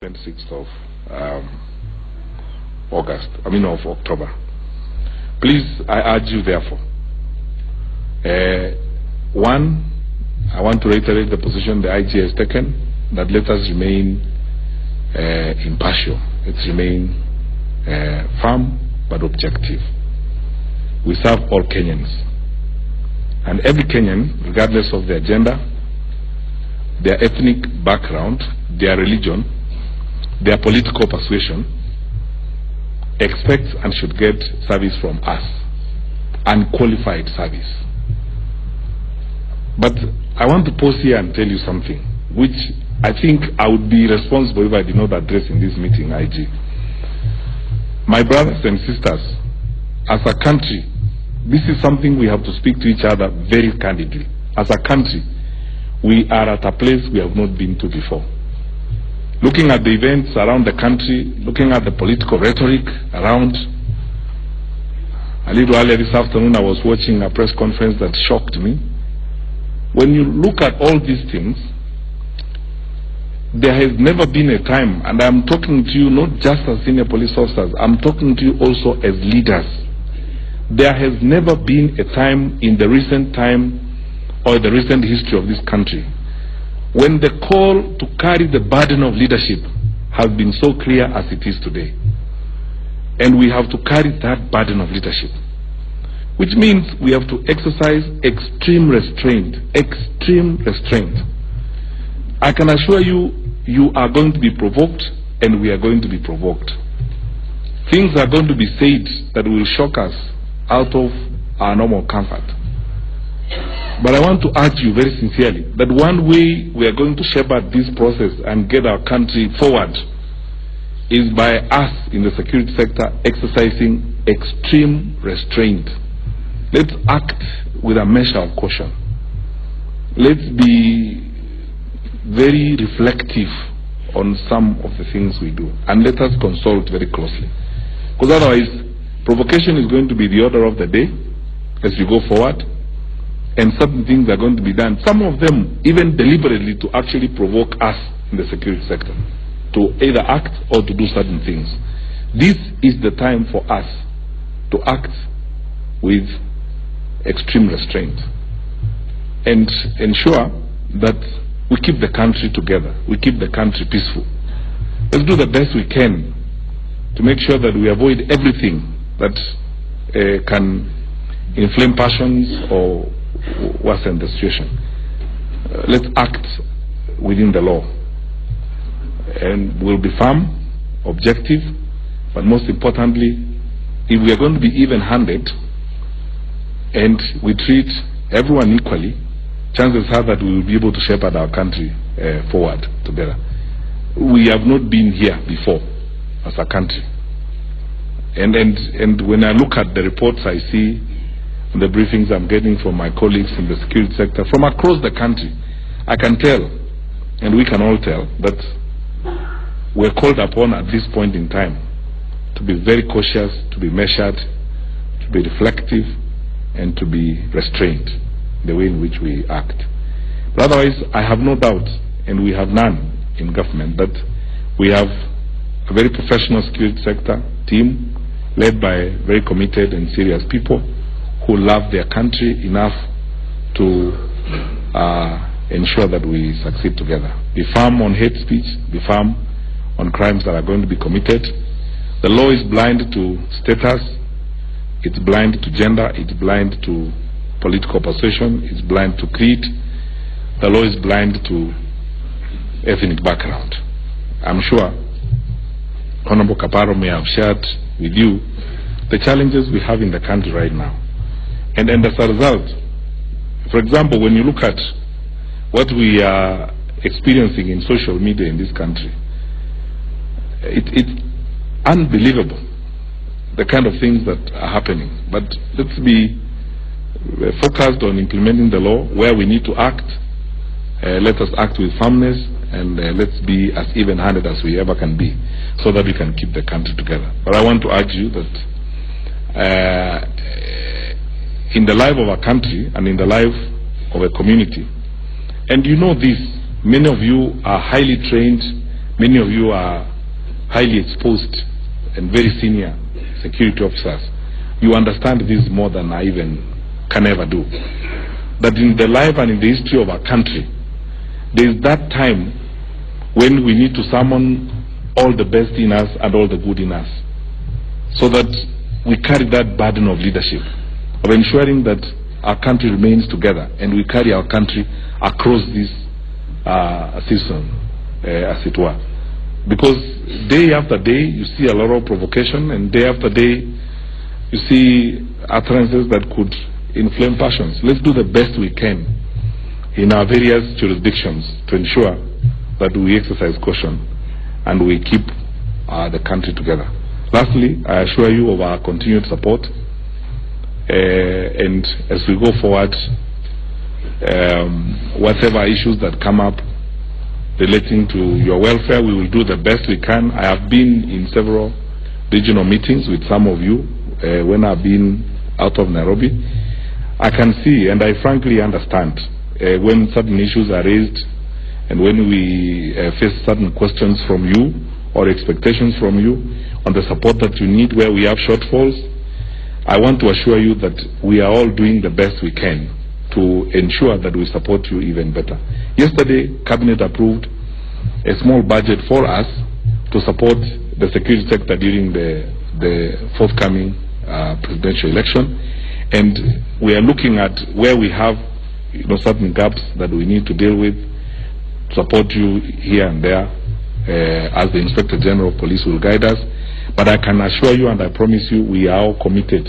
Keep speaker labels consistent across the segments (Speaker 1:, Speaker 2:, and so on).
Speaker 1: 26th of of October. Please, I urge you therefore, one, I want to reiterate the position the IG has taken, that let us remain impartial. Let's remain firm but objective. We serve all Kenyans, and every Kenyan, regardless of their gender, their ethnic background, their religion, their political persuasion, expects and should get service from us, unqualified service. But I want to pause here and tell you something, which I think I would be responsible if I did not address in this meeting, IG. My brothers and sisters, as a country, this is something we have to speak to each other very candidly. As a country, we are at a place we have not been to before. Looking at the events around the country, looking at the political rhetoric around, a little earlier this afternoon I was watching a press conference that shocked me. When you look at all these things, there has never been a time, and I'm talking to you not just as senior police officers, I'm talking to you also as leaders. There has never been a time in the recent time or the recent history of this country when the call to carry the burden of leadership has been so clear as it is today. And we have to carry that burden of leadership, which means we have to exercise extreme restraint. Extreme restraint. I can assure you, you are going to be provoked, and we are going to be provoked. Things are going to be said that will shock us out of our normal comfort. But I want to urge you very sincerely that one way we are going to shepherd this process and get our country forward is by us in the security sector exercising extreme restraint. Let's act with a measure of caution. Let's be very reflective on some of the things we do, and let us consult very closely, because otherwise provocation is going to be the order of the day as we go forward. And certain things are going to be done, some of them even deliberately, to actually provoke us in the security sector to either act or to do certain things. This is the time for us to act with extreme restraint and ensure that we keep the country together, we keep the country peaceful. Let's do the best we can to make sure that we avoid everything that can inflame passions or worsen the situation. Let's act within the law, and we'll be firm, objective, but most importantly, if we are going to be even-handed and we treat everyone equally, chances are that we will be able to shepherd our country forward together. We have not been here before as a country, and when I look at the reports I see, the briefings I'm getting from my colleagues in the security sector from across the country, I can tell, and we can all tell, that we're called upon at this point in time to be very cautious, to be measured, to be reflective, and to be restrained in the way in which we act. But otherwise, I have no doubt, and we have none in government, that we have a very professional security sector team led by very committed and serious people who love their country enough to ensure that we succeed together. Be firm on hate speech, be firm on crimes that are going to be committed. The law is blind to status, it's blind to gender, it's blind to political persuasion, it's blind to creed. The law is blind to ethnic background. I'm sure Honorable Kaparo may have shared with you the challenges we have in the country right now. And as a result, for example, when you look at what we are experiencing in social media in this country, it's unbelievable, the kind of things that are happening. But let's be focused on implementing the law where we need to act. Let us act with firmness, and let's be as even-handed as we ever can be, so that we can keep the country together. But I want to urge you that in the life of a country and in the life of a community, and you know this, many of you are highly trained, many of you are highly exposed and very senior security officers. You understand this more than I even can ever do. That in the life and in the history of our country, there is that time when we need to summon all the best in us and all the good in us, so that we carry that burden of leadership, of ensuring that our country remains together and we carry our country across this season, as it were. Because day after day you see a lot of provocation, and day after day you see utterances that could inflame passions. Let's do the best we can in our various jurisdictions to ensure that we exercise caution and we keep the country together. Lastly, I assure you of our continued support, and as we go forward, whatever issues that come up relating to your welfare, we will do the best we can. I have been in several regional meetings with some of you when I've been out of Nairobi. I can see, and I frankly understand, when certain issues are raised and when we face certain questions from you or expectations from you on the support that you need where we have shortfalls. I want to assure you that we are all doing the best we can to ensure that we support you even better. Yesterday, Cabinet approved a small budget for us to support the security sector during the forthcoming presidential election, and we are looking at where we have certain gaps that we need to deal with, support you here and there, as the Inspector General of Police will guide us. But I can assure you, and I promise you, we are all committed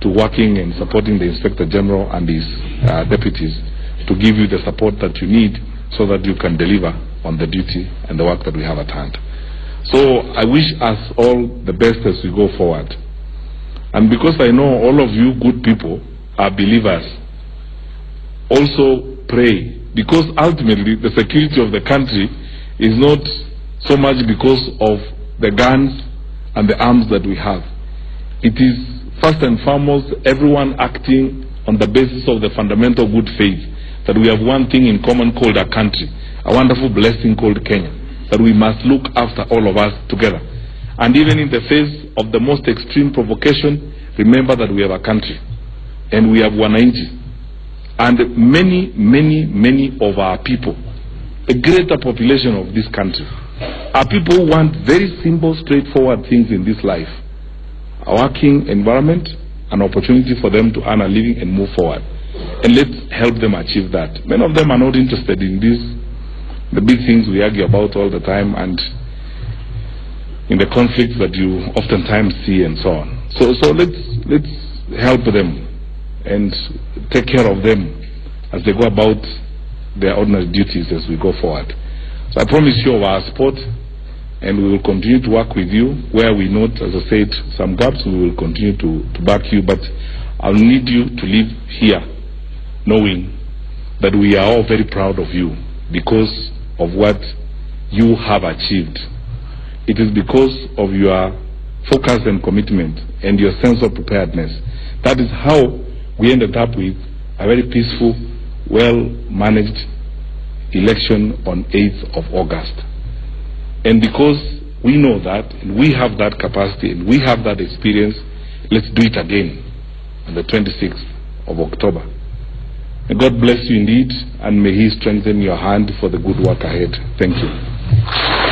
Speaker 1: to working and supporting the Inspector General and his deputies to give you the support that you need so that you can deliver on the duty and the work that we have at hand. So I wish us all the best as we go forward. And because I know all of you good people are believers, also pray, because ultimately the security of the country is not so much because of the guns and the arms that we have. It is first and foremost everyone acting on the basis of the fundamental good faith that we have one thing in common called our country, a wonderful blessing called Kenya, that we must look after all of us together. And even in the face of the most extreme provocation, remember that we have a country and we have wananchi. And many of our people, a greater population of this country, are people who want very simple, straightforward things in this life. A working environment, an opportunity for them to earn a living and move forward. And let's help them achieve that. Many of them are not interested in the big things we argue about all the time, and in the conflicts that you oftentimes see and so on. So let's help them and take care of them as they go about their ordinary duties as we go forward. So I promise you of our support, and we will continue to work with you. Where we note, as I said, some gaps, we will continue to back you, but I'll need you to leave here knowing that we are all very proud of you because of what you have achieved. It is because of your focus and commitment and your sense of preparedness. That is how we ended up with a very peaceful, well-managed election on 8th of August. And because we know that, and we have that capacity, and we have that experience, let's do it again on the 26th of October. May God bless you indeed, and may He strengthen your hand for the good work ahead. Thank you.